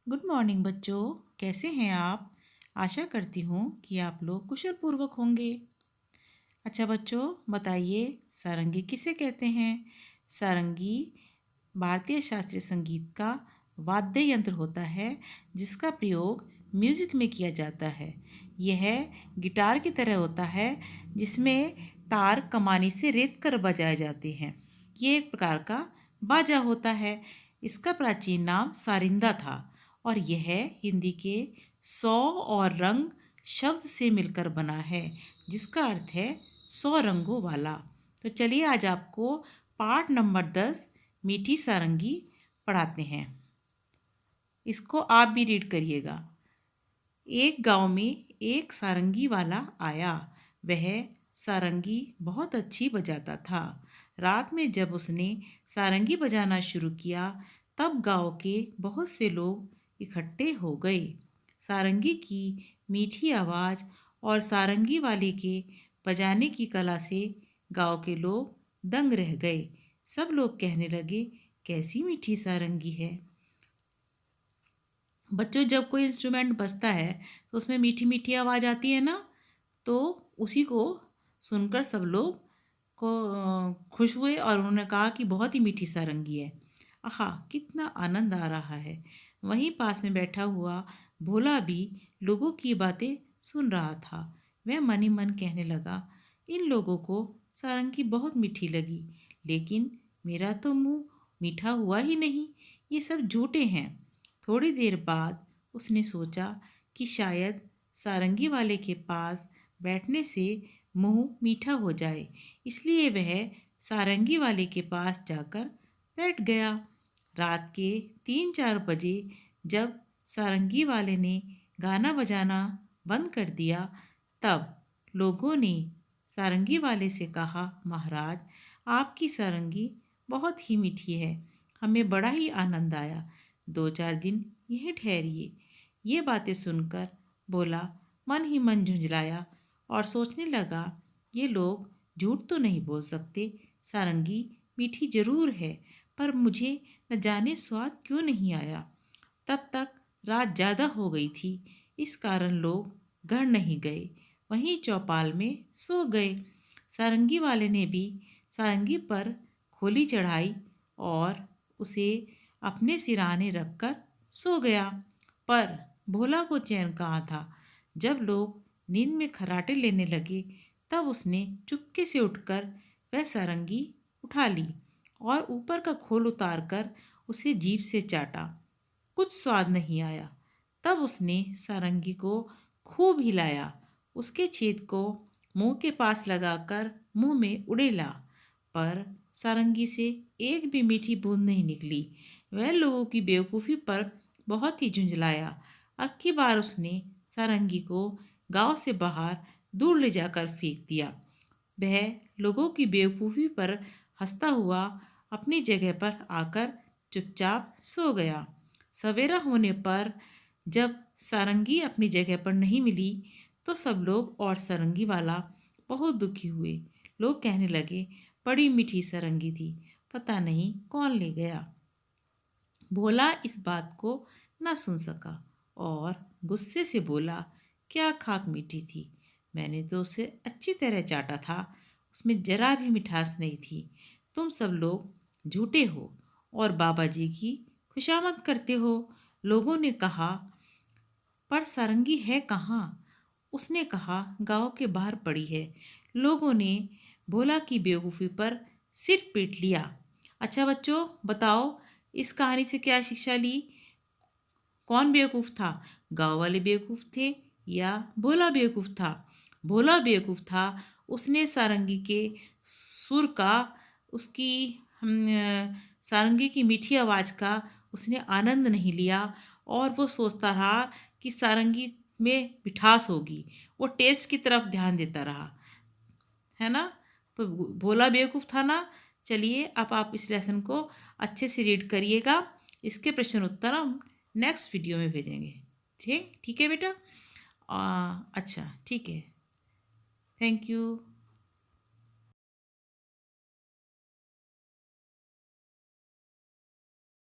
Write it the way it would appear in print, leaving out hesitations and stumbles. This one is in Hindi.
गुड मॉर्निंग बच्चों। कैसे हैं आप? आशा करती हूँ कि आप लोग कुशल पूर्वक होंगे। अच्छा बच्चों, बताइए सारंगी किसे कहते हैं? सारंगी भारतीय शास्त्रीय संगीत का वाद्य यंत्र होता है जिसका प्रयोग म्यूजिक में किया जाता है। यह गिटार की तरह होता है जिसमें तार कमानी से रेत कर बजाए जाते हैं। ये एक प्रकार का बाजा होता है। इसका प्राचीन नाम सारिंदा था और यह हिंदी के सौ और रंग शब्द से मिलकर बना है जिसका अर्थ है 100 रंगों वाला। तो चलिए आज आपको पाठ नंबर 10 मीठी सारंगी पढ़ाते हैं। इसको आप भी रीड करिएगा। एक गांव में एक सारंगी वाला आया। वह सारंगी बहुत अच्छी बजाता था। रात में जब उसने सारंगी बजाना शुरू किया तब गांव के बहुत से लोग इकट्ठे हो गए। सारंगी की मीठी आवाज़ और सारंगी वाले के बजाने की कला से गांव के लोग दंग रह गए। सब लोग कहने लगे, कैसी मीठी सारंगी है। बच्चों, जब कोई इंस्ट्रूमेंट बजता है तो उसमें मीठी मीठी आवाज़ आती है ना, तो उसी को सुनकर सब लोग को खुश हुए और उन्होंने कहा कि बहुत ही मीठी सारंगी है। आहा, कितना आनंद आ रहा है। वहीं पास में बैठा हुआ भोला भी लोगों की बातें सुन रहा था। वह मन ही मन कहने लगा, इन लोगों को सारंगी बहुत मीठी लगी, लेकिन मेरा तो मुंह मीठा हुआ ही नहीं। ये सब झूठे हैं। थोड़ी देर बाद उसने सोचा कि शायद सारंगी वाले के पास बैठने से मुंह मीठा हो जाए, इसलिए वह सारंगी वाले के पास जाकर बैठ गया। रात के 3-4 बजे जब सारंगी वाले ने गाना बजाना बंद कर दिया तब लोगों ने सारंगी वाले से कहा, महाराज, आपकी सारंगी बहुत ही मीठी है, हमें बड़ा ही आनंद आया। 2-4 दिन यहीं ठहरिए। ये बातें सुनकर बोला मन ही मन झुंझलाया और सोचने लगा, ये लोग झूठ तो नहीं बोल सकते। सारंगी मीठी जरूर है, पर मुझे न जाने स्वाद क्यों नहीं आया। तब तक रात ज़्यादा हो गई थी, इस कारण लोग घर नहीं गए, वहीं चौपाल में सो गए। सारंगी वाले ने भी सारंगी पर खोली चढ़ाई और उसे अपने सिराने रखकर सो गया। पर भोला को चैन कहाँ था। जब लोग नींद में खर्राटे लेने लगे तब उसने चुपके से उठकर वह सारंगी उठा ली और ऊपर का खोल उतार कर उसे जीभ से चाटा। कुछ स्वाद नहीं आया। तब उसने सारंगी को खूब हिलाया, उसके छेद को मुंह के पास लगाकर मुंह में उड़ेला, पर सारंगी से एक भी मीठी बूंद नहीं निकली। वह लोगों की बेवकूफ़ी पर बहुत ही झुंझलाया। अब की बार उसने सारंगी को गांव से बाहर दूर ले जाकर फेंक दिया। वह लोगों की बेवकूफ़ी पर हंसता हुआ अपनी जगह पर आकर चुपचाप सो गया। सवेरा होने पर जब सारंगी अपनी जगह पर नहीं मिली तो सब लोग और सारंगी वाला बहुत दुखी हुए। लोग कहने लगे, बड़ी मीठी सारंगी थी, पता नहीं कौन ले गया। भोला इस बात को ना सुन सका और गुस्से से बोला, क्या खाक मीठी थी, मैंने तो उसे अच्छी तरह चाटा था, उसमें जरा भी मिठास नहीं थी। तुम सब लोग झूठे हो और बाबा जी की खुशामद करते हो। लोगों ने कहा, पर सारंगी है कहाँ? उसने कहा, गांव के बाहर पड़ी है। लोगों ने भोला की बेवकूफ़ी पर सिर पीट लिया। अच्छा बच्चों, बताओ इस कहानी से क्या शिक्षा ली? कौन बेवकूफ़ था? गांव वाले बेवकूफ़ थे या भोला बेवकूफ़ था? भोला बेवकूफ़ था। उसने सारंगी के सुर का, उसकी सारंगी की मीठी आवाज़ का उसने आनंद नहीं लिया और वो सोचता रहा कि सारंगी में मिठास होगी। वो टेस्ट की तरफ ध्यान देता रहा, है ना? तो भोला बेवकूफ़ था ना। चलिए अब आप इस लेसन को अच्छे से रीड करिएगा। इसके प्रश्न उत्तर हम नेक्स्ट वीडियो में भेजेंगे। ठीक ठीक है बेटा। अच्छा ठीक है। Thank you.